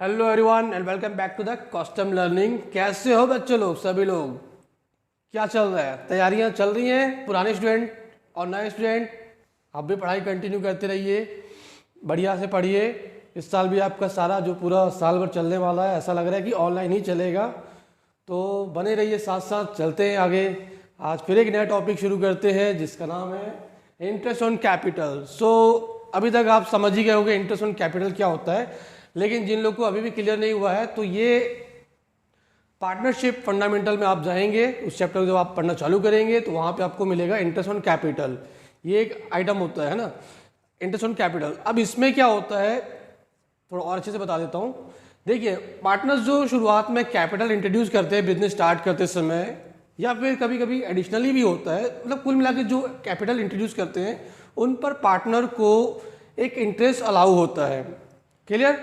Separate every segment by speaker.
Speaker 1: Hello everyone and welcome back to the custom learning. कैसे हो बच्चे लोग, सभी लोग? क्या चल रहा है? तैयारियां चल रही हैं? पुराने स्टूडेंट और नए स्टूडेंट, आप भी पढ़ाई कंटिन्यू करते रहिए, बढ़िया से पढ़िए। इस साल भी आपका सारा जो पूरा साल भर चलने वाला है, ऐसा लग रहा है कि ऑनलाइन ही चलेगा, तो बने रहिए, साथ साथ चलते हैं आगे। आज फिर एक नया टॉपिक शुरू करते हैं जिसका नाम है इंटरेस्ट ऑन कैपिटल। सो अभी तक आप समझ ही गए होंगे इंटरेस्ट ऑन कैपिटल क्या होता है, लेकिन जिन लोगों को अभी भी क्लियर नहीं हुआ है तो ये पार्टनरशिप फंडामेंटल में आप जाएंगे, उस चैप्टर को जब आप पढ़ना चालू करेंगे तो वहाँ पे आपको मिलेगा इंटरेस्ट ऑन कैपिटल। ये एक आइटम होता है ना, इंटरेस्ट ऑन कैपिटल। अब इसमें क्या होता है थोड़ा और अच्छे से बता देता हूँ। देखिए, पार्टनर्स जो शुरुआत में कैपिटल इंट्रोड्यूस करते हैं बिजनेस स्टार्ट करते समय, या फिर कभी कभी एडिशनली भी होता है, मतलब कुल मिला के जो कैपिटल इंट्रोड्यूस करते हैं उन पर पार्टनर को एक इंटरेस्ट अलाउ होता है। क्लियर?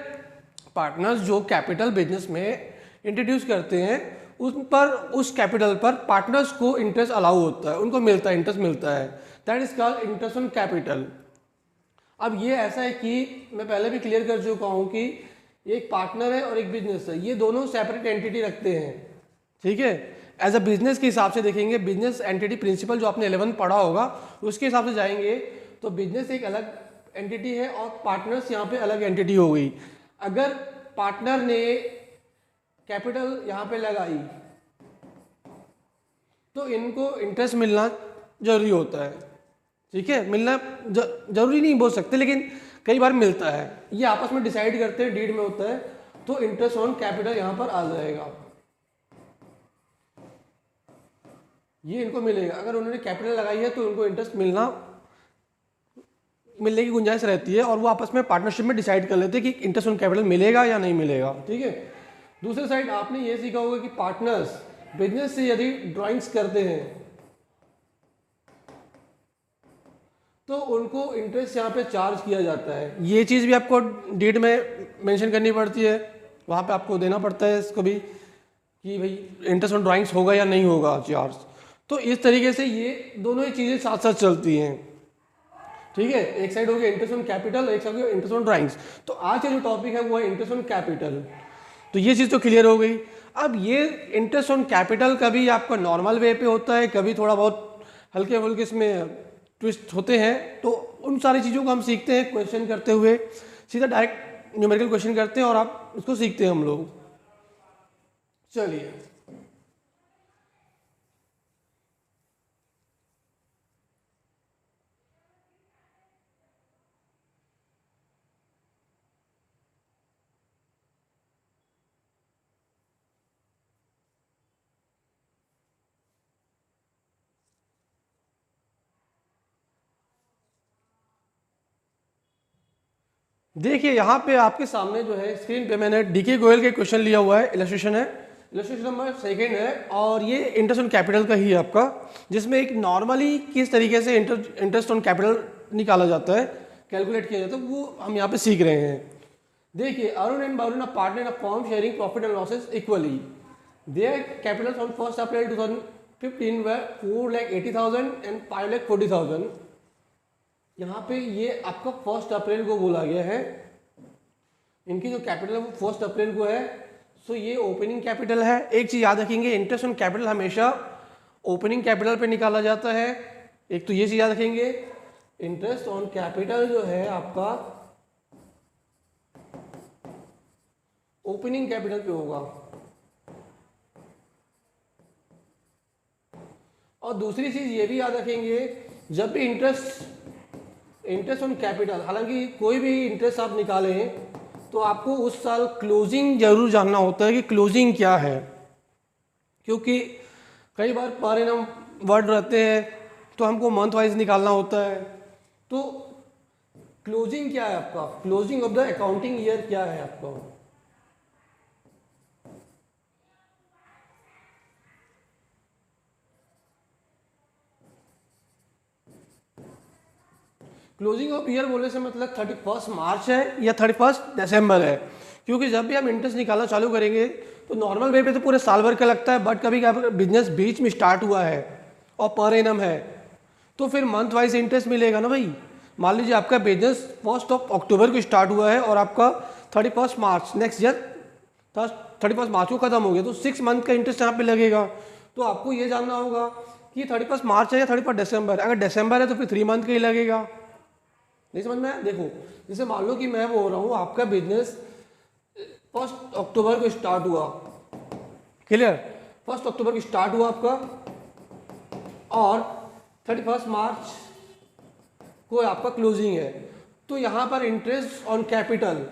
Speaker 1: पार्टनर्स जो कैपिटल बिजनेस में इंट्रोड्यूस करते हैं उन पर, उस कैपिटल पर पार्टनर्स को इंटरेस्ट अलाउ होता है, उनको मिलता है, इंटरेस्ट मिलता है। That is called interest on capital. अब ये ऐसा है कि मैं पहले भी क्लियर कर चुका हूँ कि एक पार्टनर है और एक बिजनेस है, ये दोनों सेपरेट एंटिटी रखते हैं। ठीक है? एज अ बिजनेस के हिसाब से देखेंगे, बिजनेस एंटिटी प्रिंसिपल जो आपने 11 पढ़ा होगा उसके हिसाब से जाएंगे तो बिजनेस एक अलग एंटिटी है और पार्टनर्स यहाँ पे अलग एंटिटी हो गई। अगर पार्टनर ने कैपिटल यहाँ पे लगाई तो इनको इंटरेस्ट मिलना जरूरी होता है। ठीक है? मिलना जरूरी नहीं बोल सकते, लेकिन कई बार मिलता है। ये आपस में डिसाइड करते हैं, डीड में होता है, तो इंटरेस्ट ऑन कैपिटल यहाँ पर आ जाएगा, ये इनको मिलेगा। अगर उन्होंने कैपिटल लगाई है तो उनको इंटरेस्ट मिलने की गुंजाइश रहती है और वो आपस में पार्टनरशिप में डिसाइड कर लेते हैं कि इंटरेस्ट ऑन कैपिटल मिलेगा या नहीं मिलेगा। ठीक है? दूसरे साइड आपने ये सीखा होगा कि पार्टनर्स बिजनेस से यदि ड्राइंग्स करते हैं तो उनको इंटरेस्ट यहाँ पे चार्ज किया जाता है। ये चीज़ भी आपको डीड में मेंशन करनी पड़ती है, वहाँ पे आपको देना पड़ता है इसको भी कि भाई इंटरेस्ट ऑन ड्राइंग्स होगा या नहीं होगा चार्ज। तो इस तरीके से ये दोनों ही चीज़ें साथ साथ चलती हैं। ठीक है? एक साइड हो गया इंटरेस्ट ऑन कैपिटल, एक साइड हो गया इंटरेस्ट ऑन ड्राइंग्स। तो आज का जो टॉपिक है वो है इंटरेस्ट ऑन कैपिटल। तो ये चीज़ तो क्लियर हो गई। अब ये इंटरेस्ट ऑन कैपिटल कभी आपका नॉर्मल वे पे होता है, कभी थोड़ा बहुत हल्के फुल्के इसमें ट्विस्ट होते हैं, तो उन सारी चीज़ों को हम सीखते हैं क्वेश्चन करते हुए। सीधा डायरेक्ट न्यूमेरिकल क्वेश्चन करते हैं और आप उसको सीखते हैं हम लोग। चलिए, देखिए यहाँ पे आपके सामने जो है स्क्रीन पे मैंने डीके गोयल के क्वेश्चन लिया हुआ है, इलस्ट्रेशन है, इलस्ट्रेशन नंबर 2 है, और ये इंटरेस्ट ऑन कैपिटल का ही है आपका, जिसमें एक नॉर्मली किस तरीके से इंटरेस्ट ऑन कैपिटल निकाला जाता है, कैलकुलेट किया जाता है, वो हम यहाँ पे सीख रहे हैं। देखिए, Arun and Varun are partner in a firm sharing profit and losses equally. Their capitals on 1 April 2015 were 4,80,000 and 5,40,000। यहाँ पे ये आपका 1 अप्रैल को बोला गया है, इनकी जो कैपिटल है वो 1 अप्रैल को है। सो ये ओपनिंग कैपिटल है। एक चीज याद रखेंगे, इंटरेस्ट ऑन कैपिटल हमेशा ओपनिंग कैपिटल पे निकाला जाता है। एक तो ये चीज याद रखेंगे, इंटरेस्ट ऑन कैपिटल जो है आपका ओपनिंग कैपिटल पे होगा। और दूसरी चीज ये भी याद रखेंगे, जब भी इंटरेस्ट ऑन कैपिटल, हालांकि कोई भी इंटरेस्ट आप निकालें तो आपको उस साल क्लोजिंग जरूर जानना होता है कि क्लोजिंग क्या है, क्योंकि कई बार पर एनम वर्ड रहते हैं तो हमको मंथ वाइज निकालना होता है। तो क्लोजिंग क्या है आपका, closing of the accounting year क्या है आपका। क्लोजिंग ऑफ ईयर बोलने से मतलब 31 मार्च है या 31 दिसंबर है, क्योंकि जब भी हम इंटरेस्ट निकालना चालू करेंगे तो नॉर्मल वे पे तो पूरे साल भर का लगता है, बट कभी क्या बिजनेस बीच में स्टार्ट हुआ है और पर एनम है तो फिर मंथ वाइज इंटरेस्ट मिलेगा ना भाई। मान लीजिए आपका बिजनेस 1 अक्टूबर को स्टार्ट हुआ है और आपका 31 मार्च नेक्स्ट ईयर 31 मार्च को खत्म हो गया, तो 6 मंथ का इंटरेस्ट यहाँ पे लगेगा। तो आपको ये जानना होगा कि 31 मार्च है या 31 दिसंबर। अगर दिसंबर है तो फिर 3 मंथ का ही लगेगा। नहीं समझ में? देखो जैसे मान लो कि मैं बोल रहा हूँ आपका बिजनेस 1 अक्टूबर को स्टार्ट हुआ, क्लियर, 1 अक्टूबर को स्टार्ट हुआ आपका और 31 मार्च को आपका क्लोजिंग है, तो यहाँ पर इंटरेस्ट ऑन कैपिटल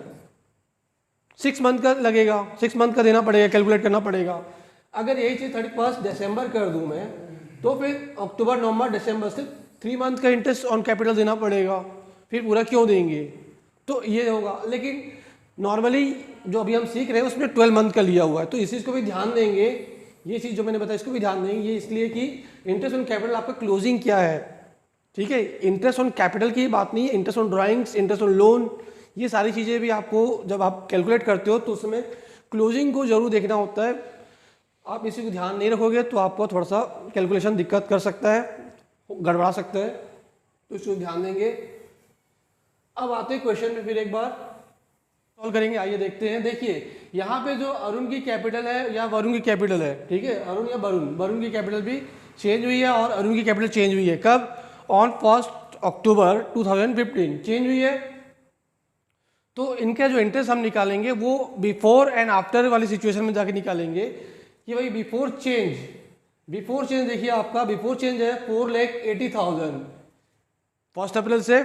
Speaker 1: 6 मंथ का लगेगा, 6 मंथ का देना पड़ेगा, कैलकुलेट करना पड़ेगा। अगर यही चीज़ 31 दिसंबर कर दूं मैं, तो फिर अक्टूबर नवंबर दिसंबर से 3 मंथ का इंटरेस्ट ऑन कैपिटल देना पड़ेगा। फिर पूरा क्यों देंगे? तो ये होगा। लेकिन नॉर्मली जो अभी हम सीख रहे हैं उसमें 12 मंथ का लिया हुआ है, तो इस चीज़ को भी ध्यान देंगे। ये चीज़ जो मैंने बताया इसको भी ध्यान देंगे, ये इसलिए कि इंटरेस्ट ऑन कैपिटल आपका क्लोजिंग क्या है, ठीक है। इंटरेस्ट ऑन कैपिटल की बात नहीं है, interest on drawings, interest on loan, ये सारी चीज़ें भी आपको जब आप कैलकुलेट करते हो तो उसमें क्लोजिंग को जरूर देखना होता है। आप इसी को ध्यान नहीं रखोगे तो आपको थोड़ा सा कैलकुलेशन दिक्कत कर सकता है, गड़बड़ा सकता है, तो इसको ध्यान देंगे। अब आते हैं क्वेश्चन में, फिर एक बार सॉल्व करेंगे। आइए देखते हैं। देखिए यहाँ पे जो अरुण की कैपिटल है या वरुण की कैपिटल है, ठीक है, अरुण या वरुण की कैपिटल भी चेंज हुई है और अरुण की कैपिटल चेंज हुई है। कब? ऑन 1 अक्टूबर 2015 चेंज हुई है। तो इनका जो इंटरेस्ट हम निकालेंगे वो बिफोर एंड आफ्टर वाली सिचुएशन में जाके निकालेंगे कि भाई बिफोर चेंज देखिए आपका बिफोर चेंज है 4,80,000। 1 अप्रैल से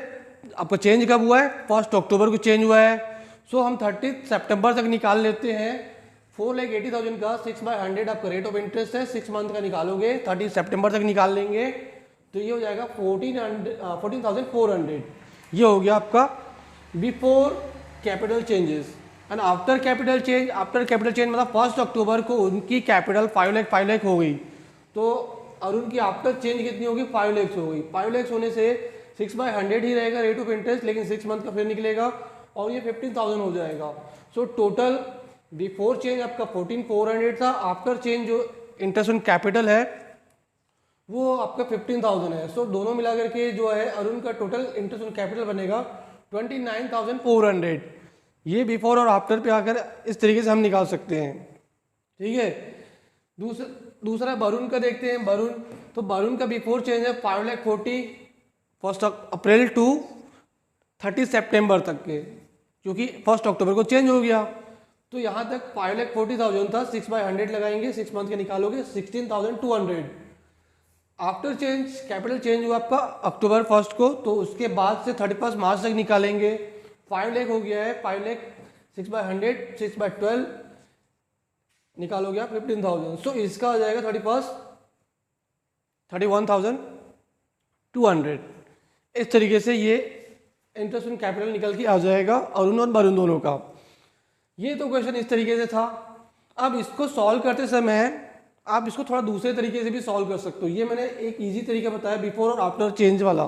Speaker 1: आपका चेंज कब हुआ है? 1 अक्टूबर को चेंज हुआ है। सो हम 30 सितंबर तक निकाल लेते हैं। 4,80,000 का 6/100 आपका रेट ऑफ इंटरेस्ट है, 6 मंथ का निकालोगे 30 सितंबर तक निकाल लेंगे तो ये हो जाएगा 14,400। ये हो गया आपका before capital changes. And after capital change मतलब 1 अक्टूबर को उनकी कैपिटल 5 लाख हो गई, तो अरुण की आफ्टर चेंज कितनी होगी? 5 लाख हो गई। 5 लाख होने से 6/100 ही रहेगा रेट ऑफ इंटरेस्ट, लेकिन 6 मंथ का फिर निकलेगा और ये 15,000 हो जाएगा। सो टोटल बिफोर चेंज आपका 14,400 था, आफ्टर चेंज जो इंटरेस्ट ऑन कैपिटल है वो आपका 15,000 है। सो दोनों मिलाकर के जो है अरुण का टोटल इंटरेस्ट ऑन कैपिटल बनेगा 29,400। ये बिफोर और आफ्टर पे आकर इस तरीके से हम निकाल सकते हैं, ठीक है। दूसरा वरुण का देखते हैं। वरुण का बिफोर चेंज है 5,40,000 1 अप्रैल टू 30 सितंबर तक के, क्योंकि 1 अक्टूबर को चेंज हो गया। तो यहाँ तक 5,40,000 था, 6/100 लगाएंगे, 6 मंथ के निकालोगे 16,200। आफ्टर चेंज कैपिटल चेंज हुआ आपका अक्टूबर 1 को, तो उसके बाद से 31 मार्च तक निकालेंगे। 5 लाख हो गया है, 5 लाख 6/100 6/12 निकालोगे आप 15,000। सो इसका आ जाएगा 31,200। इस तरीके से ये इंटरेस्ट ऑन कैपिटल निकल के आ जाएगा अरुण और वरुण दोनों का। ये तो क्वेश्चन इस तरीके से था। अब इसको सॉल्व करते समय आप इसको थोड़ा दूसरे तरीके से भी सॉल्व कर सकते हो। ये मैंने एक इजी तरीका बताया बिफोर और आफ्टर चेंज वाला,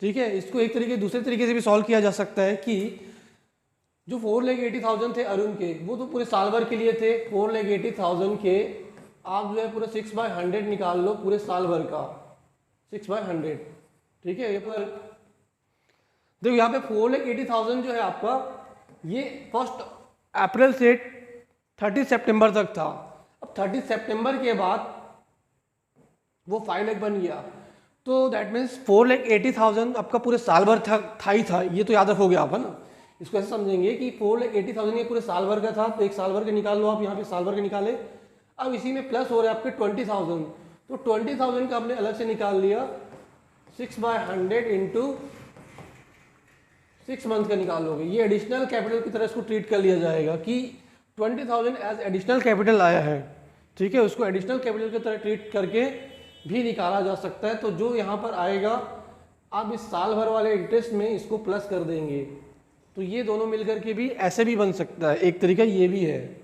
Speaker 1: ठीक है। इसको एक तरीके दूसरे तरीके से भी सॉल्व किया जा सकता है कि जो 4,80,000 थे अरुण के, वो तो पूरे साल भर के लिए थे। 4,80,000 के आप जो है पूरे 6/100 निकाल लो पूरे साल भर का, 6/100, ठीक है। ये पर देखो यहाँ पे 4,80,000 जो है आपका ये 1 अप्रैल से 30 सितंबर तक था। अब 30 सितंबर के बाद वो 5 लाख बन गया, तो दैट मीन्स 4,80,000 आपका पूरे साल भर था ही था। ये तो याद रखोगे आप, है ना। इसको ऐसे समझेंगे कि 4,80,000 ये पूरे साल भर का था, तो एक साल भर के निकाल लो आप, यहाँ पे साल भर के निकाले। अब इसी में प्लस हो रहे आपके 20,000, तो 20,000 का आपने अलग से निकाल लिया 6/100 इंटू 6 मंथ का निकालोगे। ये एडिशनल कैपिटल की तरह इसको ट्रीट कर लिया जाएगा कि 20,000 एज एडिशनल कैपिटल आया है, ठीक है। उसको एडिशनल कैपिटल की तरह ट्रीट करके भी निकाला जा सकता है। तो जो यहाँ पर आएगा आप इस साल भर वाले इंटरेस्ट में इसको प्लस कर देंगे, तो ये दोनों मिलकर के भी ऐसे भी बन सकता है। एक तरीका ये भी है,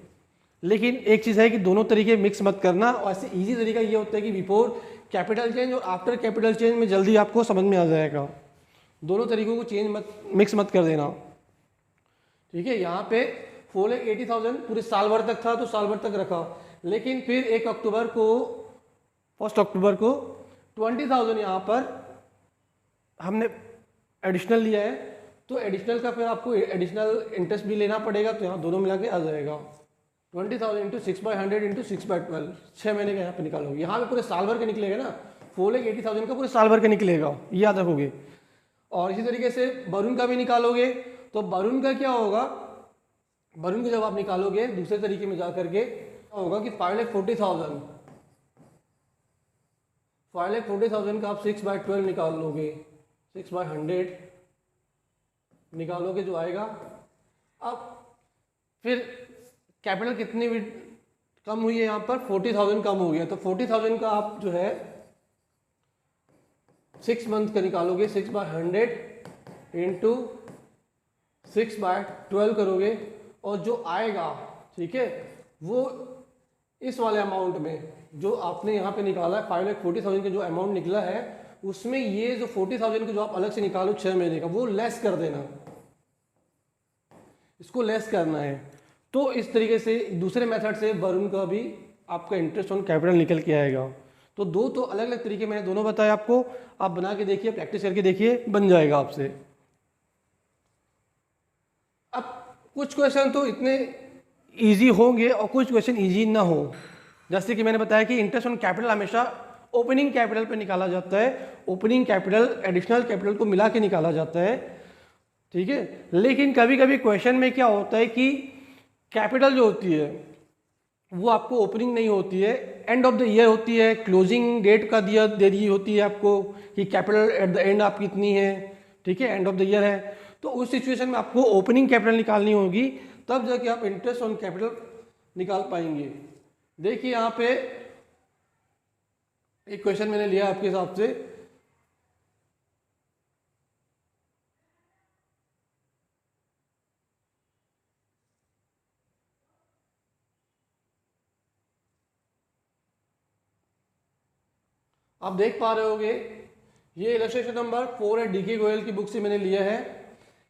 Speaker 1: लेकिन एक चीज़ है कि दोनों तरीके मिक्स मत करना। और ऐसे ईजी तरीका ये होता है कि बिफोर कैपिटल चेंज और आफ्टर कैपिटल चेंज में जल्दी आपको समझ में आ जाएगा। दोनों तरीकों को मिक्स मत कर देना, ठीक है। यहाँ पे 4,80,000 पूरे साल भर तक था, तो साल भर तक रखा, लेकिन फिर 1 अक्टूबर को 1 अक्टूबर को 20,000 यहाँ पर हमने एडिशनल लिया है, तो एडिशनल का फिर आपको एडिशनल इंटरेस्ट भी लेना पड़ेगा, तो यहाँ दोनों मिला के आ जाएगा 20,000 इंटू 6/100 इंटू 6/12, 6 महीने का यहाँ पे निकालोगे। यहाँ पे पूरे साल भर के निकलेगा ना, 4,80,000 का पूरे साल भर के निकलेगा, याद रखोगे। और इसी तरीके से वरुण का भी निकालोगे, तो वरुण का क्या होगा, वरुण को जब आप निकालोगे दूसरे तरीके में जा करके होगा कि 5,40,000, 5,40,000 का आप 6/12 निकाल लोगे, 6/100 निकालोगे जो आएगा। अब फिर कैपिटल कितनी भी कम हुई है, यहाँ पर 40,000 कम हो गया, तो 40,000 का आप जो है 6 मंथ का निकालोगे, 6/100 इंटू 6/12 करोगे, और जो आएगा, ठीक है, वो इस वाले अमाउंट में जो आपने यहाँ पे निकाला है 5,40,000 का जो अमाउंट निकला है, उसमें ये जो 40,000 का जो आप अलग से निकालो 6 महीने का, वो लेस कर देना, इसको लेस करना है। तो इस तरीके से दूसरे मेथड से वरुण का भी आपका इंटरेस्ट ऑन कैपिटल निकल के आएगा। तो दो तो अलग अलग तरीके मैंने दोनों बताए आपको, आप बना के देखिए, प्रैक्टिस करके देखिए, बन जाएगा आपसे। अब कुछ क्वेश्चन तो इतने इजी होंगे और कुछ क्वेश्चन इजी ना हो, जैसे कि मैंने बताया कि इंटरेस्ट ऑन कैपिटल हमेशा ओपनिंग कैपिटल पे निकाला जाता है, ओपनिंग कैपिटल एडिशनल कैपिटल को मिला के निकाला जाता है, ठीक है। लेकिन कभी कभी क्वेश्चन में क्या होता है कि कैपिटल जो होती है वो आपको ओपनिंग नहीं होती है, एंड ऑफ द ईयर होती है, क्लोजिंग डेट का दिया दे दी होती है आपको कि कैपिटल एट द एंड आपकी कितनी है, ठीक है, एंड ऑफ द ईयर है। तो उस सिचुएशन में आपको ओपनिंग कैपिटल निकालनी होगी, तब जाके आप इंटरेस्ट ऑन कैपिटल निकाल पाएंगे। देखिए यहाँ पे एक क्वेश्चन मैंने लिया आपके हिसाब से, आप देख पा रहे होगे, ये इलस्ट्रेशन नंबर 4 है, डीके गोयल की बुक से मैंने लिया है।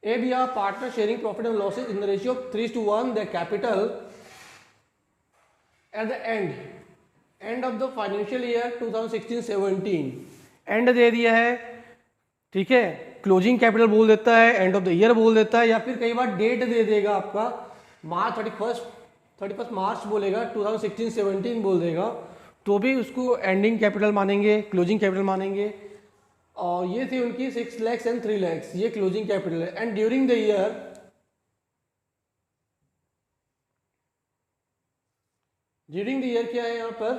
Speaker 1: A B are partner sharing profit and losses in the ratio of 3:1 the capital at the end of the financial year 2016-17, and दे दिया है, ठीक है, क्लोजिंग कैपिटल बोल देता है, एंड ऑफ द ईयर बोल देता है, या फिर कई बार डेट दे देगा आपका मार्च 31 मार्च बोलेगा, 2016-17 बोल देगा, तो भी उसको एंडिंग कैपिटल मानेंगे, क्लोजिंग कैपिटल मानेंगे। और ये थी उनकी 6 lakhs एंड 3 lakhs, ये क्लोजिंग कैपिटल है। एंड ड्यूरिंग द ईयर क्या है यहाँ पर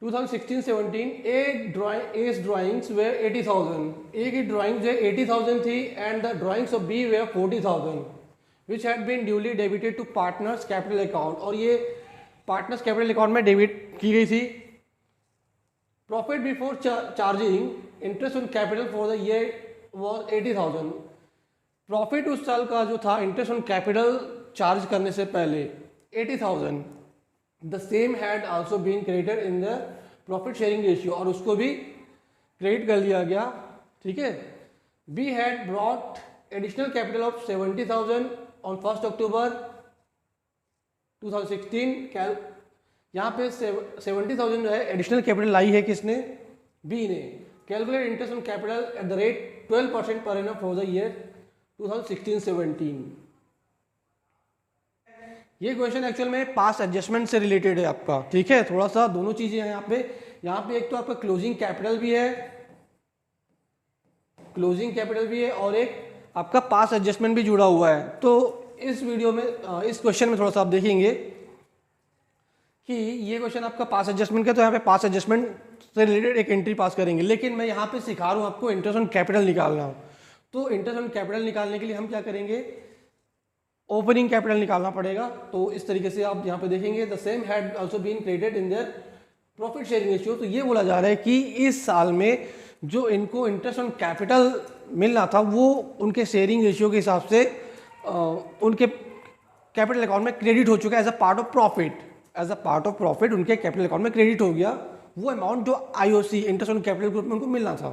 Speaker 1: 2016-17 ए's ड्राइंग्स वे 80,000, ए की ड्राइंग जो है 80,000 थी, and the drawings of B were 40,000 which had been duly debited to partners capital account, और ये पार्टनर्स कैपिटल अकाउंट में डेबिट की गई थी। Profit before charging interest on capital for the year was 80,000, profit उस साल का जो था इंटरेस्ट ऑन कैपिटल चार्ज करने से पहले 80,000, the same had also been credited in the profit sharing ratio, और उसको भी क्रेडिट कर लिया गया, ठीक है। B had brought additional capital of 70,000 on 1 October 2016, यहाँ पे 70,000 जो है एडिशनल कैपिटल लाई है किसने, बी ने। Calculate interest on capital at the rate 12% per annum for the year 2016-17। ये क्वेश्चन एक्चुअल में पास एडजस्टमेंट से रिलेटेड है आपका, ठीक है, थोड़ा सा दोनों चीजें हैं यहाँ पे एक तो आपका क्लोजिंग कैपिटल भी है, और एक आपका पास एडजस्टमेंट भी जुड़ा हुआ है। तो इस वीडियो में इस क्वेश्चन में थोड़ा सा आप देखेंगे कि ये क्वेश्चन आपका पास एडजस्टमेंट का, तो यहाँ पे पास एडजस्टमेंट से रिलेटेड एक एंट्री पास करेंगे, लेकिन मैं यहाँ पे सिखा रहा हूँ आपको इंटरेस्ट ऑन कैपिटल निकालना। तो इंटरेस्ट ऑन कैपिटल निकालने के लिए हम क्या करेंगे, ओपनिंग कैपिटल निकालना पड़ेगा। तो इस तरीके से आप यहाँ पे देखेंगे, the same had also been credited in their profit sharing ratio. तो ये बोला जा रहा है कि इस साल में जो इनको इंटरेस्ट ऑन कैपिटल मिलना था वो उनके शेयरिंग रेशियो के हिसाब से उनके कैपिटल अकाउंट में क्रेडिट हो चुका है as a part of profit उनके कैपिटल अकाउंट में क्रेडिट हो गया वो अमाउंट जो IOC interest on capital group में उनको मिलना था।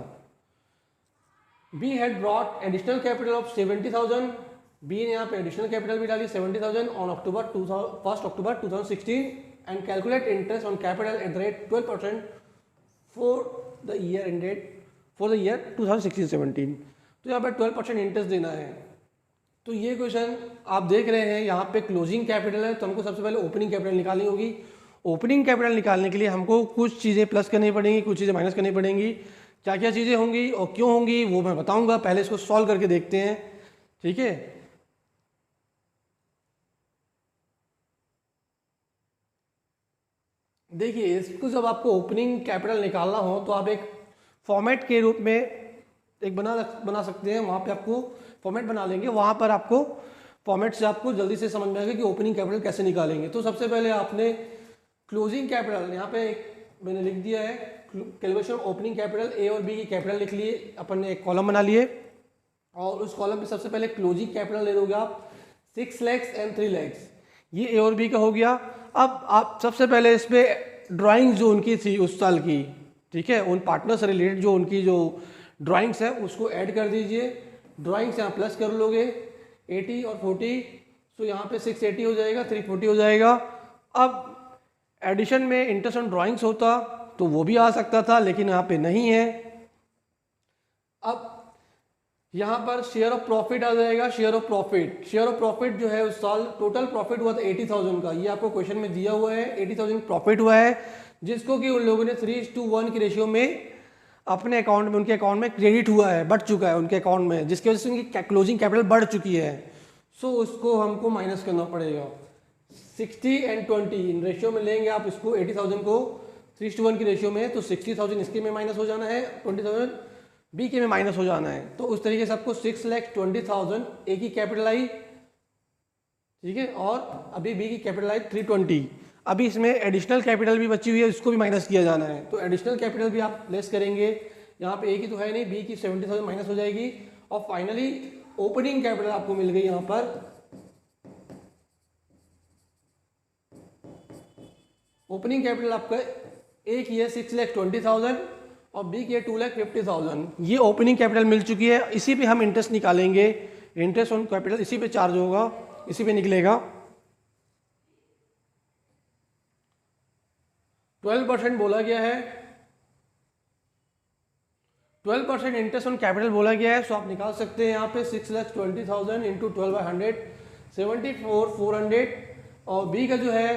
Speaker 1: B had brought additional capital of 70,000, B ने यहाँ पे एडिशनल कैपिटल भी डाली 70,000 on 1 October 2016 and calculate interest on capital at the rate 12% for the year 2016-17। तो यहाँ पर 12% इंटरेस्ट देना है। तो ये क्वेश्चन आप देख रहे हैं यहाँ पे क्लोजिंग कैपिटल है, तो हमको सबसे पहले ओपनिंग कैपिटल निकालनी होगी। ओपनिंग कैपिटल निकालने के लिए हमको कुछ चीज़ें प्लस करनी पड़ेंगी, कुछ चीज़ें माइनस करनी पड़ेंगी। क्या क्या चीज़ें होंगी और क्यों होंगी वो मैं बताऊंगा, पहले इसको सॉल्व करके देखते हैं, ठीक है। देखिए इसको जब आपको ओपनिंग कैपिटल निकालना हो तो आप एक फॉर्मेट के रूप में एक बना सकते हैं, वहाँ पे आपको फॉर्मेट बना लेंगे, वहाँ पर आपको फॉर्मेट से आपको जल्दी से समझ में आएगा कि ओपनिंग कैपिटल कैसे निकालेंगे। तो सबसे पहले आपने क्लोजिंग कैपिटल यहाँ पे मैंने लिख दिया है, कैलकुलेशन ओपनिंग कैपिटल ए और बी की कैपिटल लिख लिए, अपन ने एक कॉलम बना लिए और उस कॉलम पे सबसे पहले क्लोजिंग कैपिटल ले दोगे आप 6 lakhs एंड 3 lakhs, ये ए और बी का हो गया। अब आप सबसे पहले इस पर ड्राइंग जो उनकी थी उस साल की, ठीक है, उन पार्टनर से रिलेटेड जो उनकी जो ड्राइंग्स है उसको ऐड कर दीजिए। ड्राइंग्स यहाँ प्लस कर लोगे 80 और 40, तो यहाँ पे 680 हो जाएगा, 340 हो जाएगा। अब एडिशन में इंटरेस्ट ऑन ड्राइंग्स होता तो वो भी आ सकता था, लेकिन यहाँ पे नहीं है। अब यहाँ पर शेयर ऑफ प्रॉफिट आ जाएगा, शेयर ऑफ प्रॉफिट जो है उस साल टोटल प्रॉफिट हुआ था 80,000 का, ये आपको क्वेश्चन में दिया हुआ है, 80,000 प्रॉफिट हुआ है, जिसको कि उन लोगों ने 3:1 की रेशियो में अपने अकाउंट में, उनके अकाउंट में क्रेडिट हुआ है, बढ़ चुका है उनके अकाउंट में, जिसकी वजह से उनकी क्लोजिंग कैपिटल बढ़ चुकी है। सो उसको हमको माइनस करना पड़ेगा। 60 एंड 20 इन रेशियो में लेंगे आप इसको, 80,000 को 3:1 की रेशियो में, तो 60,000 इसके में माइनस हो जाना है, 20,000 बी के में माइनस हो जाना है। तो उस तरीके से आपको 6,20,000 ए की कैपिटल आई, ठीक है, और अभी बी की कैपिटल आई 320। अभी इसमें एडिशनल कैपिटल भी बची हुई है, इसको भी माइनस किया जाना है, तो एडिशनल कैपिटल भी आप लेस करेंगे। यहाँ पे ए की तो है नहीं, बी की 70,000 माइनस हो जाएगी और फाइनली ओपनिंग कैपिटल आपको मिल गई यहाँ पर। ओपनिंग कैपिटल आपका ए की है 6,20,000 और बी की है 2,50,000, ये ओपनिंग कैपिटल मिल चुकी है। इसी पे हम इंटरेस्ट निकालेंगे, इंटरेस्ट ऑन कैपिटल इसी पे चार्ज होगा, इसी पे निकलेगा। 12% बोला गया है, 12% इंटरेस्ट ऑन कैपिटल बोला गया है, सो आप निकाल सकते हैं यहाँ पे 6,20,000 इंटू 12/100 74,400 और बी का जो है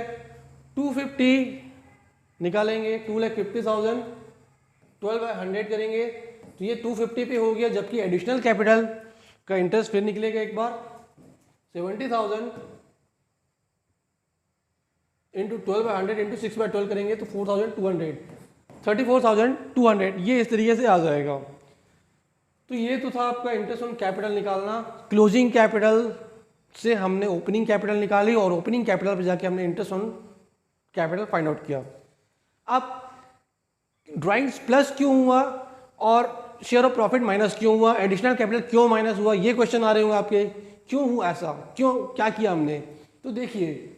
Speaker 1: 250 निकालेंगे, 2,50,000 12/100 करेंगे तो ये 250 पे हो गया, जबकि एडिशनल कैपिटल का इंटरेस्ट फिर निकलेगा एक बार 70,000 इंटू 12/100 इंटू 6/12 करेंगे तो 4,200 34,200, ये इस तरीके से आ जाएगा। तो ये तो था आपका इंटरेस्ट ऑन कैपिटल निकालना। क्लोजिंग कैपिटल से हमने ओपनिंग कैपिटल निकाली और ओपनिंग कैपिटल पे जाके हमने interest on capital find out किया। अब ड्राइंग्स प्लस क्यों हुआ और शेयर ऑफ प्रॉफिट माइनस क्यों हुआ, एडिशनल कैपिटल क्यों माइनस हुआ, ये क्वेश्चन आ रहे होंगे आपके, क्यों हुआ ऐसा, क्यों, क्या किया हमने। तो देखिए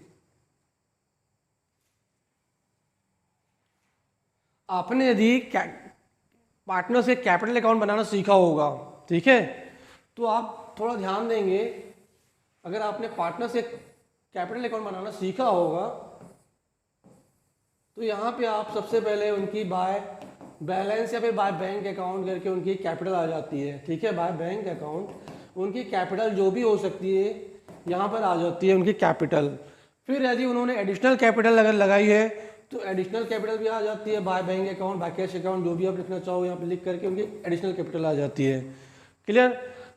Speaker 1: आपने यदि पार्टनर से कैपिटल अकाउंट बनाना सीखा होगा, ठीक है, तो आप थोड़ा ध्यान देंगे, अगर आपने पार्टनर से कैपिटल अकाउंट बनाना सीखा होगा तो यहाँ पे आप सबसे पहले उनकी बाय बैलेंस या फिर बाय बैंक अकाउंट करके उनकी कैपिटल आ जाती है, ठीक है, बाय बैंक अकाउंट उनकी कैपिटल जो भी हो सकती है यहाँ पर आ जाती है उनकी कैपिटल। फिर यदि उन्होंने एडिशनल कैपिटल अगर लगाई है तो एडिशनल कैपिटल भी आ जाती है, by bank account, by cash account, जो भी आप लिखना चाहो यहाँ पे लिख करके उनकी एडिशनल कैपिटल आ जाती है। क्लियर।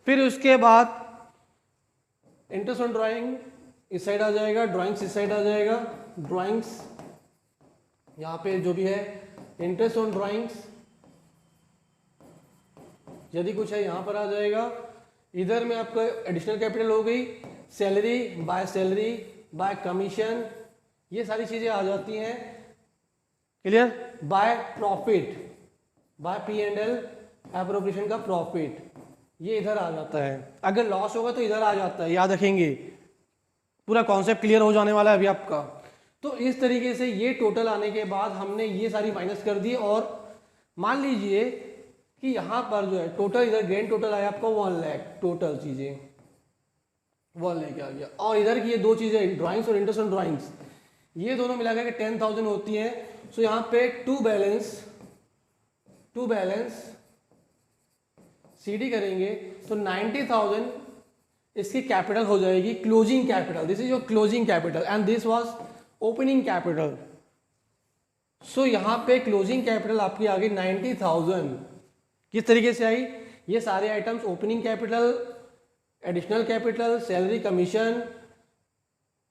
Speaker 1: फिर उसके बाद इंटरेस्ट ऑन ड्राइंग इस साइड आ जाएगा, ड्राइंग्स इस साइड आ जाएगा, ड्राइंग्स यहाँ पे जो भी है इंटरेस्ट ऑन ड्राइंग्स यदि कुछ है यहाँ पर आ जाएगा। इधर में आपका एडिशनल कैपिटल हो गई, सैलरी बाय कमीशन, ये सारी चीजें आ जाती हैं। Clear. By profit, by P&L appropriation का प्रॉफिट, ये इधर आ जाता है। अगर लॉस होगा तो इधर आ जाता है, याद रखेंगे, पूरा कॉन्सेप्ट क्लियर हो जाने वाला है अभी आपका। तो इस तरीके से ये टोटल आने के बाद हमने ये सारी माइनस कर दी और मान लीजिए कि यहाँ पर जो है टोटल इधर ग्रैंड टोटल आया आपका 1 लाख, टोटल चीजें 1 लाख आ गया, और इधर की ये दो चीजें ड्राइंग्स और इंटरेस्ट ऑन ड्राइंग्स ये दोनों मिला के 10,000 होती हैं। सो यहाँ पे टू बैलेंस CD करेंगे तो 90,000 इसकी कैपिटल हो जाएगी closing capital, this is your closing capital and this was opening capital. So यहाँ पे क्लोजिंग कैपिटल आपकी आ गई 90,000। किस तरीके से आई? ये सारे items opening capital, additional capital, salary, commission,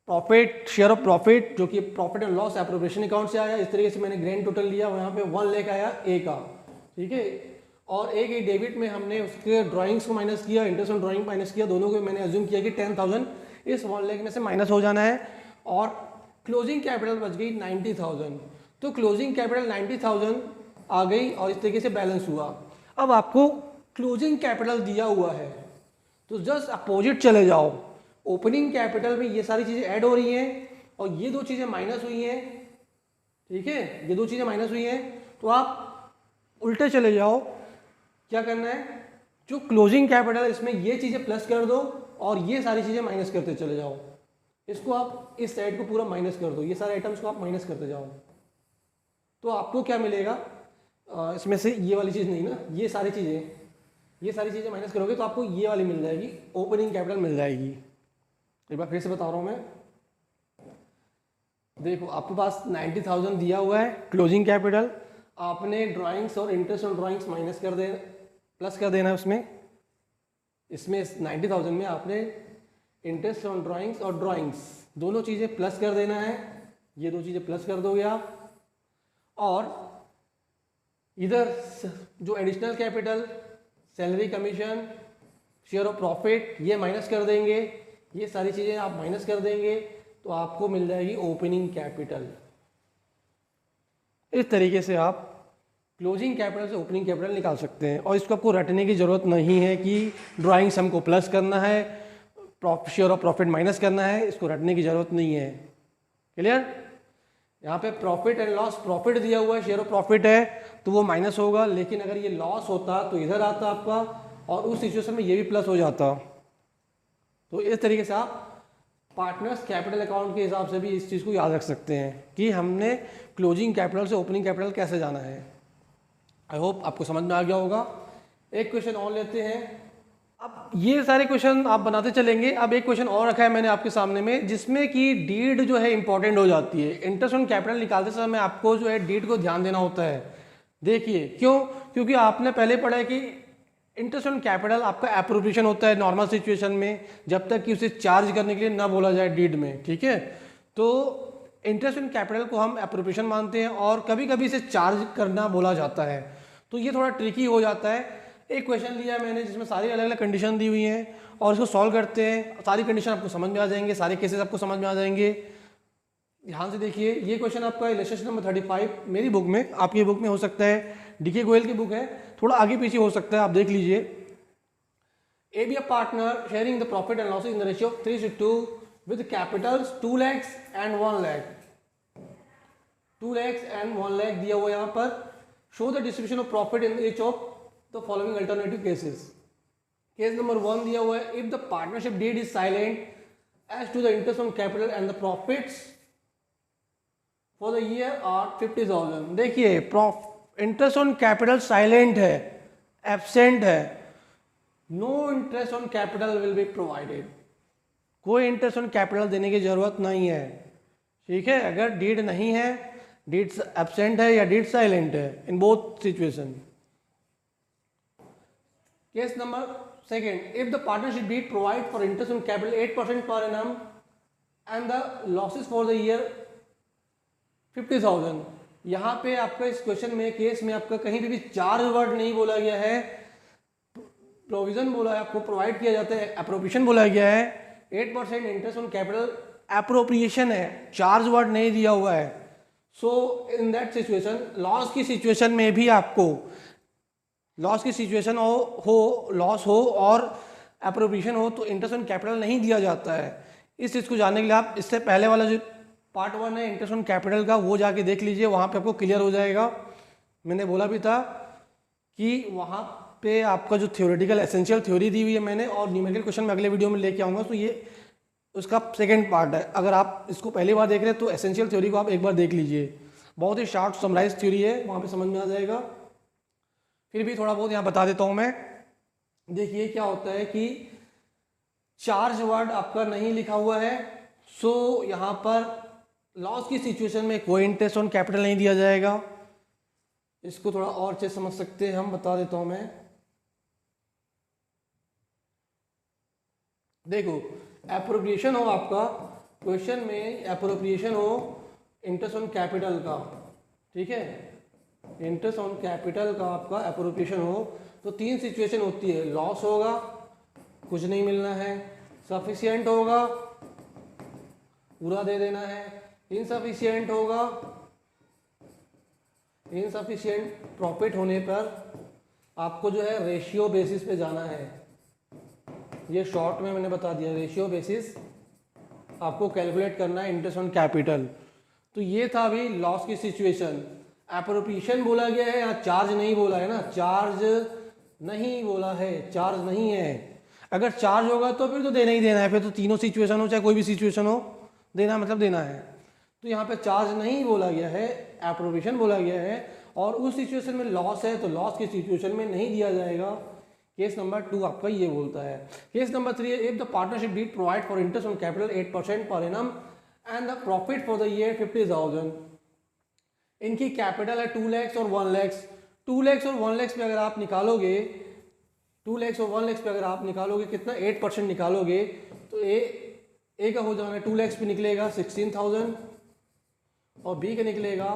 Speaker 1: profit, share of profit जो कि profit and loss appropriation account से आया। इस तरीके से मैंने ग्रैंड टोटल लिया, वहाँ पे 1 लाख आया ए का, ठीक है। और एक ही डेबिट में हमने उसके ड्राइंग्स को माइनस किया, इंटरेस्ट ऑन ड्राइंग माइनस किया, दोनों को मैंने अज्यूम किया कि 10,000 इस 1 लाख में से माइनस हो जाना है और क्लोजिंग कैपिटल बच गई 90,000। तो क्लोजिंग कैपिटल 90,000 आ गई और इस तरीके से बैलेंस हुआ। अब आपको क्लोजिंग कैपिटल दिया हुआ है तो जस्ट अपोजिट चले जाओ। ओपनिंग कैपिटल में ये सारी चीज़ें ऐड हो रही हैं और ये दो चीज़ें माइनस हुई हैं, ठीक है, ये दो चीज़ें माइनस हुई हैं, तो आप उल्टे चले जाओ। क्या करना है? जो क्लोजिंग कैपिटल इसमें ये चीज़ें प्लस कर दो और ये सारी चीज़ें माइनस करते चले जाओ। इसको आप इस साइड को पूरा माइनस कर दो, ये सारे आइटम्स को आप माइनस करते जाओ, तो आपको क्या मिलेगा? इसमें से ये वाली चीज़ नहीं ना, ये सारी चीज़ें माइनस करोगे तो आपको ये वाली मिल जाएगी, ओपनिंग कैपिटल मिल जाएगी। एक बार फिर से बता रहा हूँ मैं, देखो आपके पास 90,000 दिया हुआ है क्लोजिंग कैपिटल, आपने ड्राइंग्स और इंटरेस्ट ऑन ड्राइंग्स माइनस कर दे, प्लस कर देना है उसमें। इसमें 90,000 में आपने इंटरेस्ट ऑन ड्राइंग्स और ड्राइंग्स दोनों चीज़ें प्लस कर देना है, ये दो चीज़ें प्लस कर दोगे आप। और इधर जो additional capital, salary, commission, share of profit ये माइनस कर देंगे, ये सारी चीज़ें आप माइनस कर देंगे तो आपको मिल जाएगी ओपनिंग कैपिटल। इस तरीके से आप क्लोजिंग कैपिटल से ओपनिंग कैपिटल निकाल सकते हैं और इसको आपको रटने की ज़रूरत नहीं है कि ड्राइंग्स हमको प्लस करना है, शेयर ऑफ प्रॉफिट माइनस करना है, इसको रटने की ज़रूरत नहीं है। क्लियर? यहाँ पे प्रॉफिट एंड लॉस, प्रॉफिट दिया हुआ है, शेयर ऑफ प्रॉफिट है तो वो माइनस होगा, लेकिन अगर ये लॉस होता तो इधर आता आपका और उस सिचुएशन में ये भी प्लस हो जाता। तो इस तरीके से आप पार्टनर्स कैपिटल अकाउंट के हिसाब से भी इस चीज़ को याद रख सकते हैं कि हमने क्लोजिंग कैपिटल से ओपनिंग कैपिटल कैसे जाना है। आई होप आपको समझ में आ गया होगा। एक क्वेश्चन और लेते हैं। अब ये सारे क्वेश्चन आप बनाते चलेंगे। अब एक क्वेश्चन और रखा है मैंने आपके सामने में, जिसमें कि डीड जो है इंपॉर्टेंट हो जाती है। इंटरेस्ट ऑन कैपिटल निकालते समय आपको जो है डीड को ध्यान देना होता है। देखिए क्यों? क्योंकि आपने पहले पढ़ा है कि इंटरेस्ट ऑन कैपिटल आपका एप्रोप्रिएशन होता है नॉर्मल सिचुएशन में, जब तक कि उसे चार्ज करने के लिए ना बोला जाए डीड में, ठीक है। तो इंटरेस्ट ऑन कैपिटल को हम एप्रोप्रिएशन मानते हैं और कभी कभी इसे चार्ज करना बोला जाता है, तो ये थोड़ा ट्रिकी हो जाता है। एक क्वेश्चन लिया है मैंने जिसमें सारी अलग अलग कंडीशन दी हुई हैं और इसको सॉल्व करते हैं। सारी कंडीशन आपको समझ में आ जाएंगे, सारे केसेस आपको समझ में आ जाएंगे। ध्यान से देखिए, ये क्वेश्चन आपका इलस्ट्रेशन नंबर 35 मेरी बुक में, आपकी बुक में हो सकता है, डीके गोयल की बुक है, थोड़ा आगे पीछे हो सकता है, आप देख लीजिए। A B a partner sharing the profit and losses in the ratio of 3:2 with capitals 2 lakhs and 1 lakh। 2 lakhs and 1 lakh दिया हुआ यहाँ पर। Show the distribution of profit in each of the following alternative cases. Case number 1 दिया हुआ है, if the partnership deed is silent as to the interest on capital and the profits for the year are 50,000। देखिए interest on capital silent है, absent है, no interest on capital will be provided. कोई interest on capital देने की जरूरत नहीं है, ठीक है। अगर डीड नहीं है, डीड एब्सेंट है या डीड साइलेंट है, in both situation. Case number second, if the partnership deed provide for interest on capital 8% per annum and the losses for the year 50,000। यहाँ पे आपका इस क्वेश्चन में, केस में आपका कहीं भी चार्ज वर्ड नहीं बोला गया है, प्रोविजन बोला है, आपको प्रोवाइड किया जाता है, अप्रोप्रिएशन बोला गया है। 8% इंटरेस्ट ऑन कैपिटल अप्रोप्रिएशन है, चार्ज वर्ड नहीं दिया हुआ है। सो इन दैट सिचुएशन, लॉस की सिचुएशन में भी आपको लॉस की सिचुएशन हो लॉस हो और अप्रोप्रिएशन हो तो इंटरेस्ट ऑन कैपिटल नहीं दिया जाता है। इस चीज़ को जानने के लिए आप इससे पहले वाला जो पार्ट 1 है इंटरेस्ट ऑन कैपिटल का, वो जाके देख लीजिए, वहाँ पे आपको क्लियर हो जाएगा। मैंने बोला भी था कि वहाँ पे आपका जो थ्योरेटिकल एसेंशियल थ्योरी दी हुई है मैंने, और न्यूमेरिकल क्वेश्चन में अगले वीडियो में लेके आऊँगा, तो ये उसका सेकंड पार्ट है। अगर आप इसको पहली बार देख रहे हैं तो एसेंशियल थ्योरी को आप एक बार देख लीजिए, बहुत ही शॉर्ट समराइज थ्योरी है, वहाँ पे समझ में आ जाएगा। फिर भी थोड़ा बहुत यहाँ बता देता हूँ मैं। देखिए क्या होता है कि चार्ज वर्ड आपका नहीं लिखा हुआ है, सो यहाँ पर लॉस की सिचुएशन में कोई इंटरेस्ट ऑन कैपिटल नहीं दिया जाएगा। इसको थोड़ा और अच्छे समझ सकते हैं हम, बता देता हूं मैं। देखो, एप्रोप्रिएशन हो आपका, क्वेश्चन में एप्रोप्रिएशन हो इंटरेस्ट ऑन कैपिटल का, ठीक है, इंटरेस्ट ऑन कैपिटल का आपका एप्रोप्रिएशन हो, तो तीन सिचुएशन होती है। लॉस होगा, कुछ नहीं मिलना है, सफिशिएंट होगा, पूरा दे देना है, इनसफिशिएंट होगा, इनसफिशिएंट प्रॉफिट होने पर आपको जो है रेशियो बेसिस पे जाना है। ये शॉर्ट में मैंने बता दिया, रेशियो बेसिस आपको कैलकुलेट करना है इंटरेस्ट ऑन कैपिटल। तो ये था अभी लॉस की सिचुएशन। एप्रोप्रिएशन बोला गया है, यहाँ चार्ज नहीं बोला है ना, चार्ज नहीं बोला है, चार्ज नहीं है। अगर चार्ज होगा तो फिर तो देना ही देना है, फिर तो तीनों सिचुएशन हो चाहे कोई भी सिचुएशन हो, देना मतलब देना है। तो यहाँ पे चार्ज नहीं बोला गया है, एप्रोप्रिएशन बोला गया है, और उस सिचुएशन में लॉस है तो लॉस की सिचुएशन में नहीं दिया जाएगा। केस नंबर 2 आपका ये बोलता है। Case number 3, if the partnership deed provide for interest on capital 8% per annum and the profit for the year 50,000। इनकी कैपिटल है 2 लाख और 1 लाख। 2 लाख और 1 लाख पे अगर आप निकालोगे, 2 लाख और 1 लाख पे अगर आप निकालोगे कितना, 8% निकालोगे, तो ए का हो जाना है 2 लाख पे निकलेगा 16,000 और बी का निकलेगा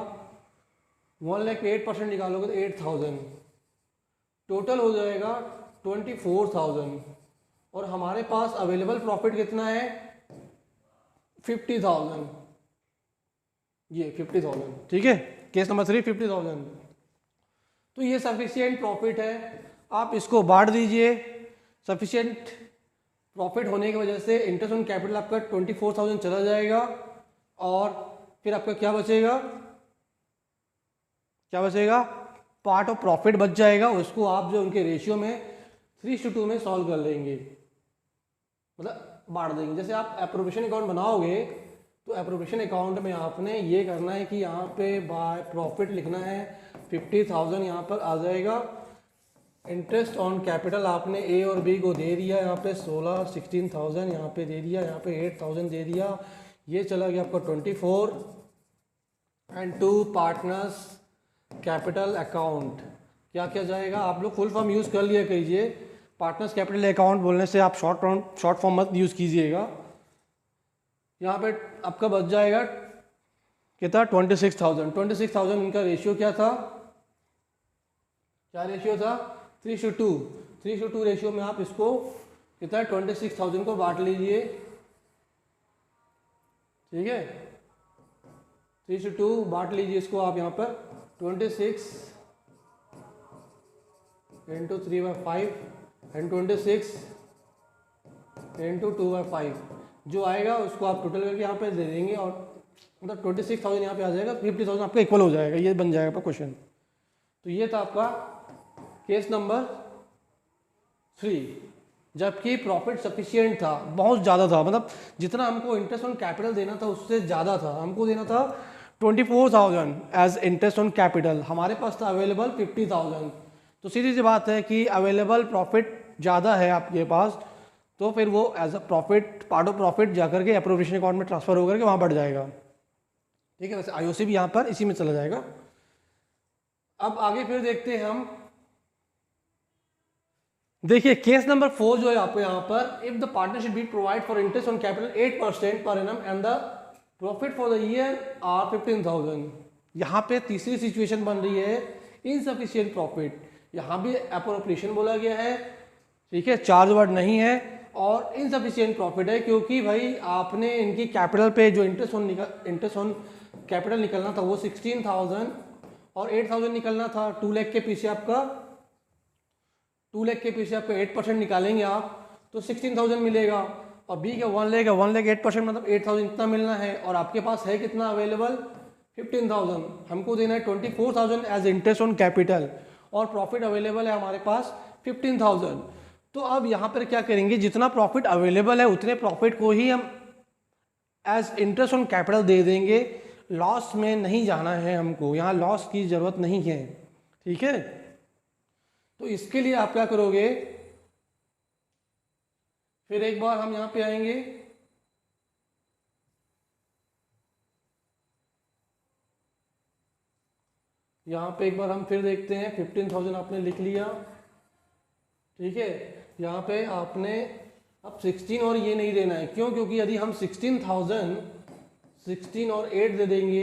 Speaker 1: 1 लाख पे 8% निकालोगे तो 8,000, टोटल हो जाएगा 24,000। और हमारे पास अवेलेबल प्रॉफिट कितना है, 50,000, ये 50,000, ठीक है। Case number 3 50,000। तो ये सफिशिएंट प्रॉफिट है, आप इसको बांट दीजिए। सफिशिएंट प्रॉफिट होने की वजह से इंटरेस्ट ऑन कैपिटल आपका 24,000 चला जाएगा, और फिर आपका क्या बचेगा, क्या बचेगा, पार्ट ऑफ प्रॉफिट बच जाएगा। उसको आप जो उनके रेशियो में 3:2 में सॉल्व कर लेंगे, मतलब बांट देंगे। जैसे आप एप्रोप्रिएशन अकाउंट बनाओगे तो एप्रोप्रिएशन अकाउंट में आपने ये करना है कि यहाँ पे बाय प्रॉफिट लिखना है, 50,000 यहाँ पर आ जाएगा। इंटरेस्ट ऑन कैपिटल आपने ए और बी को दे दिया, यहाँ पे 16,000 यहाँ पे दे दिया, यहाँ पे 8,000 दे दिया, ये चला गया आपका 24 एंड 2 पार्टनर्स कैपिटल अकाउंट। क्या क्या जाएगा, आप लोग फुल फॉर्म यूज़ कर लिया कीजिए, पार्टनर्स कैपिटल अकाउंट बोलने से आप शॉर्ट फॉर्म मत यूज़ कीजिएगा। यहाँ पे आपका बच जाएगा कितना, 26,000। 26,000 इनका रेशियो क्या था, क्या रेशियो था, 3:2। 3:2 रेशियो में आप इसको कितना 26,000 को बांट लीजिए, ठीक है। 3:2 बांट लीजिए इसको आप यहाँ पर, 26 इंटू 3/5 एंड 26 इंटू 2/5 जो आएगा उसको आप टोटल करके यहाँ पे दे देंगे, और मतलब 26,000 यहाँ पे आ जाएगा, 50,000 आपका इक्वल हो जाएगा, ये बन जाएगा आपका क्वेश्चन। तो ये था आपका केस नंबर 3। जबकि प्रॉफिट सफिशिएंट था, बहुत ज़्यादा था, मतलब जितना हमको इंटरेस्ट ऑन कैपिटल देना था उससे ज़्यादा था। हमको देना था 24,000 एज इंटरेस्ट ऑन कैपिटल, हमारे पास था अवेलेबल 50,000। तो सीधी सी बात है कि अवेलेबल प्रॉफिट ज़्यादा है आपके पास, तो फिर वो as a profit, part of profit जाकर के एप्रोप्रिएशन अकाउंट में ट्रांसफर होकर के वहाँ बढ़ जाएगा, ठीक है। वैसे आईओसी भी यहाँ पर इसी में चला जाएगा। अब आगे फिर देखते हैं हम, देखिए केस नंबर 4 जो है आपको यहाँ पर, if the partnership B provide for interest on capital 8% per annum and the profit for the year are 15,000। यहाँ पे तीसरी सिचुएशन बन रही है इनसफिशिएंट प्रॉफिट। यहाँ भी एप्रोप्रिएशन बोला गया है, ठीक है, चार्ज वर्ड नहीं है, और इनसफिशिएंट प्रॉफिट है क्योंकि भाई आपने इनकी कैपिटल पे जो इंटरेस्ट ऑन कैपिटल निकलना था वो 16,000 और 8,000 निकलना था। 2 लाख के पीछे आपका 8% निकालेंगे आप तो 16,000 मिलेगा, और बी का 1 लाख 8% मतलब 8,000 इतना मिलना है, और आपके पास है कितना अवेलेबल 15,000। हमको देना है 24,000 एज इंटरेस्ट ऑन कैपिटल, और प्रॉफिट अवेलेबल है हमारे पास 15,000। तो अब यहाँ पर क्या करेंगे, जितना प्रॉफिट अवेलेबल है उतने प्रॉफिट को ही हम एज इंटरेस्ट ऑन कैपिटल दे देंगे, लॉस में नहीं जाना है हमको, यहाँ लॉस की ज़रूरत नहीं है, ठीक है। तो इसके लिए आप क्या करोगे, फिर एक बार हम यहाँ पे आएंगे, यहाँ पे एक बार हम फिर देखते हैं 15,000 आपने लिख लिया, ठीक है। यहाँ पे आपने अब 16 और ये नहीं देना है, क्यों? क्योंकि यदि हम 16,000 16 और 8 दे देंगे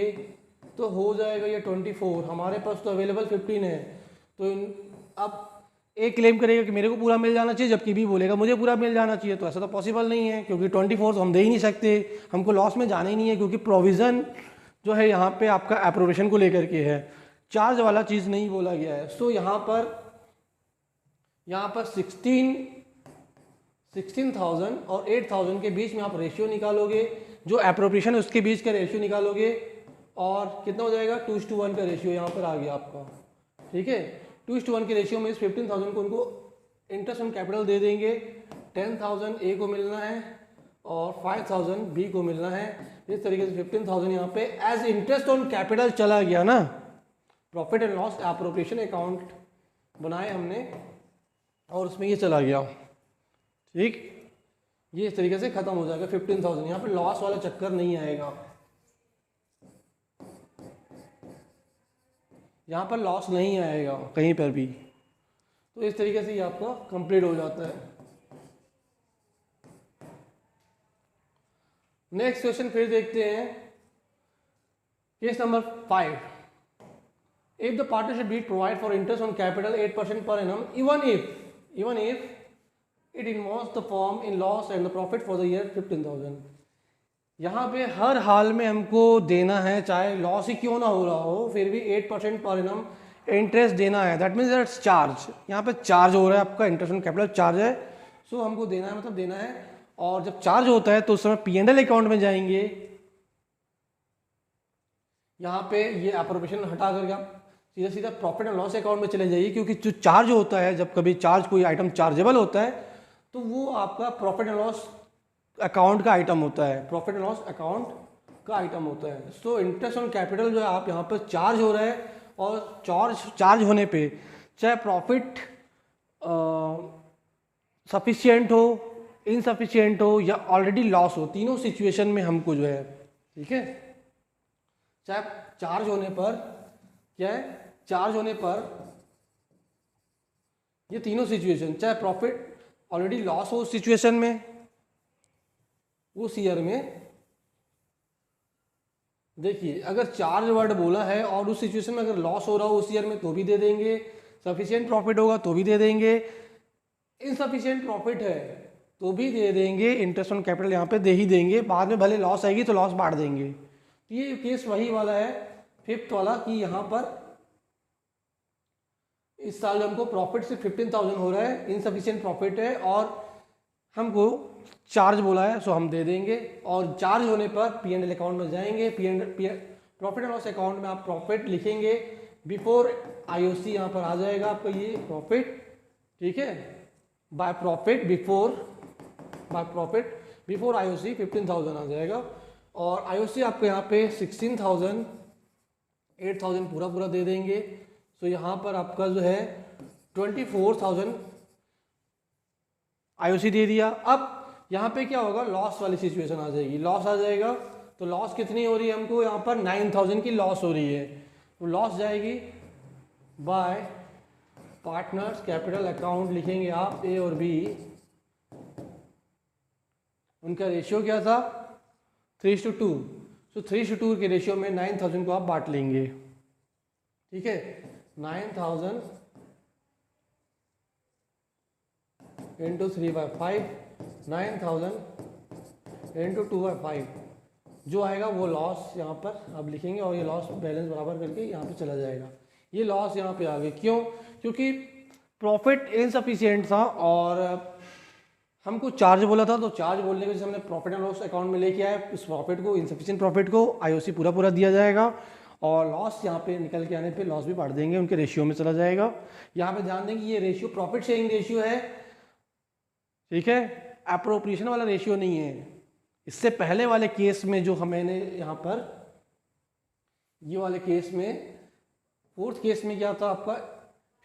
Speaker 1: तो हो जाएगा ये 24, हमारे पास तो अवेलेबल 15 है। तो अब एक क्लेम करेगा कि मेरे को पूरा मिल जाना चाहिए, जबकि बी बोलेगा मुझे पूरा मिल जाना चाहिए। तो ऐसा तो पॉसिबल नहीं है, क्योंकि 24 तो हम दे ही नहीं सकते, हमको लॉस में जाना ही नहीं है, क्योंकि प्रोविज़न जो है यहाँ पे आपका अप्रोवेशन को लेकर के है, चार्ज वाला चीज़ नहीं बोला गया है। सो यहाँ पर 16,000 और 8,000 के बीच में आप रेशियो निकालोगे, जो अप्रोप्रिएशन है उसके बीच का रेशियो निकालोगे, और कितना हो जाएगा 2:1 का रेशियो यहाँ पर आ गया आपका, ठीक है। 2:1 के रेशियो में इस 15,000 को उनको इंटरेस्ट ऑन कैपिटल दे देंगे, 10,000 ए को मिलना है और 5,000 बी को मिलना है। इस तरीके से 15,000 यहाँ पे एज इंटरेस्ट ऑन कैपिटल चला गया ना, profit and loss appropriation account बनाए हमने और उसमें ये चला गया, ठीक। ये इस तरीके से खत्म हो जाएगा 15,000, यहाँ पे लॉस वाला चक्कर नहीं आएगा, यहाँ पर लॉस नहीं आएगा कहीं पर भी। तो इस तरीके से ये आपका कंप्लीट हो जाता है। नेक्स्ट क्वेश्चन फिर देखते हैं, case number 5। If the partnership deed provide for interest on capital 8% per annum, even if it involves the firm in loss and the profit for the year 15,000, यहाँ पे हर हाल में हमको देना है, चाहे लॉस ही क्यों ना हो रहा हो, फिर भी 8% पर एनम इंटरेस्ट देना है। दैट मीन्स दैट्स चार्ज, यहाँ पे चार्ज हो रहा है आपका, इंटरेस्ट ऑन कैपिटल चार्ज है, सो हमको देना है, मतलब देना है। और जब चार्ज होता है तो उस समय P&L अकाउंट में जाएंगे, यहाँ पे ये अप्रोप्रिएशन हटा करके आप सीधा सीधा प्रॉफिट एंड लॉस अकाउंट में चले जाइए, क्योंकि जो चार्ज होता है, जब कभी चार्ज कोई आइटम चार्जेबल होता है तो वो आपका प्रॉफिट एंड लॉस अकाउंट का आइटम होता है, प्रॉफिट एंड लॉस अकाउंट का आइटम होता है। सो इंटरेस्ट ऑन कैपिटल जो है आप यहाँ पर चार्ज हो रहा है, और चार्ज होने पे चाहे प्रॉफिट सफिशिएंट हो, इनसफिशिएंट हो या ऑलरेडी लॉस हो, तीनों सिचुएशन में हमको जो है, ठीक है, चाहे चार्ज होने पर क्या है, चार्ज होने पर ये तीनों सिचुएशन, चाहे प्रॉफिट ऑलरेडी लॉस हो उस सिचुएशन में, उस ईयर में, देखिए अगर चार्ज वर्ड बोला है और उस सिचुएशन में अगर लॉस हो रहा हो उस ईयर में तो भी दे देंगे, सफिशिएंट प्रॉफिट होगा तो भी दे देंगे, इनसफिशिएंट प्रॉफिट है तो भी दे देंगे, इंटरेस्ट ऑन कैपिटल यहाँ पे दे ही देंगे, बाद में भले लॉस आएगी तो लॉस बांट देंगे। तो ये केस वही वाला है 5th वाला, कि यहाँ पर इस साल हमको प्रॉफिट सिर्फ 15,000 हो रहा है, इनसफिशिएंट प्रॉफिट है और हमको चार्ज बोला है, सो हम दे देंगे। और चार्ज होने पर P&L अकाउंट में जाएंगे, प्रॉफिट एंड लॉस अकाउंट में आप प्रॉफिट लिखेंगे, बिफोर IOC यहाँ पर आ जाएगा आपका ये प्रॉफिट, ठीक है, बाय प्रॉफिट बिफोर IOC 15,000 आ जाएगा, और IOC आपको यहाँ पे 16,000 8,000 पूरा दे देंगे। तो यहाँ पर आपका जो है 24,000 IOC दे दिया। अब यहाँ पे क्या होगा, लॉस वाली सिचुएशन आ जाएगी, लॉस आ जाएगा। तो लॉस कितनी हो रही है हमको, यहाँ पर 9,000 की लॉस हो रही है, तो लॉस जाएगी बाय पार्टनर्स कैपिटल अकाउंट, लिखेंगे आप A और B, उनका रेशियो क्या था 3:2, तो 3:2 के रेशियो में 9,000 को आप बांट लेंगे, ठीक है। 9,000 इंटू 3/5, 9,000 इंटू 2/5, जो आएगा वो लॉस यहाँ पर आप लिखेंगे, और ये लॉस बैलेंस बराबर करके यहाँ पे चला जाएगा। ये लॉस यहाँ पे आ गए, क्यों? क्योंकि प्रॉफिट इनसफिशिएंट था और हमको चार्ज बोला था, तो चार्ज बोलने के वजह से हमने प्रॉफिट एंड लॉस अकाउंट में लेके आए, इस प्रॉफिट को, इनसफिशिएंट प्रॉफिट को IOC पूरा दिया जाएगा, और लॉस यहाँ पे निकल के आने पे लॉस भी बांट देंगे, उनके रेशियो में चला जाएगा। यहाँ पे ध्यान देंगे ये रेशियो प्रॉफिट शेयरिंग रेशियो है, ठीक है, एप्रोप्रिएशन वाला रेशियो नहीं है। इससे पहले वाले केस में जो मैंने यहाँ पर ये वाले केस में 4th केस में क्या था आपका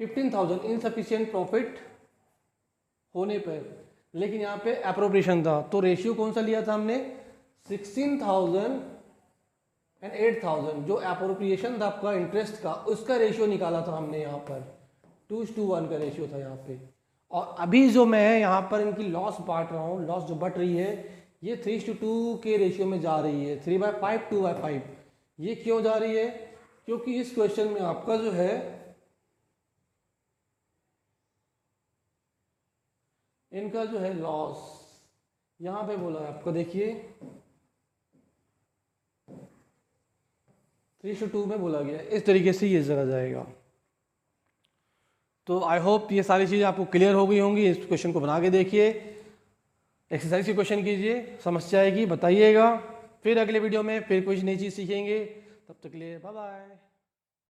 Speaker 1: 15,000 इनसफिशिएंट प्रॉफिट होने पर लेकिन यहाँ पे अप्रोप्रिएशन था, तो रेशियो कौन सा लिया था हमने, 16,000 एंड 8,000। जो अप्रोप्रिएशन था आपका इंटरेस्ट का, उसका रेशियो निकाला था हमने यहाँ पर, 2:1 का रेशियो था यहाँ पे। और अभी जो मैं यहाँ पर इनकी लॉस बांट रहा हूँ, लॉस जो बट रही है ये 3:2 के रेशियो में जा रही है, 3/5 2/5। ये क्यों जा रही है, क्योंकि इस क्वेश्चन में आपका जो है इनका जो है लॉस यहाँ पे बोला है आपको, देखिए 3:2 में बोला गया, इस तरीके से ये जगह जाएगा। तो आई होप ये सारी चीज़ें आपको क्लियर हो गई होंगी। इस क्वेश्चन को बना के देखिए, एक्सरसाइज के क्वेश्चन कीजिए, समस्या आएगी बताइएगा। फिर अगले वीडियो में फिर कुछ नई चीज़ सीखेंगे, तब तक के लिए बाय बाय।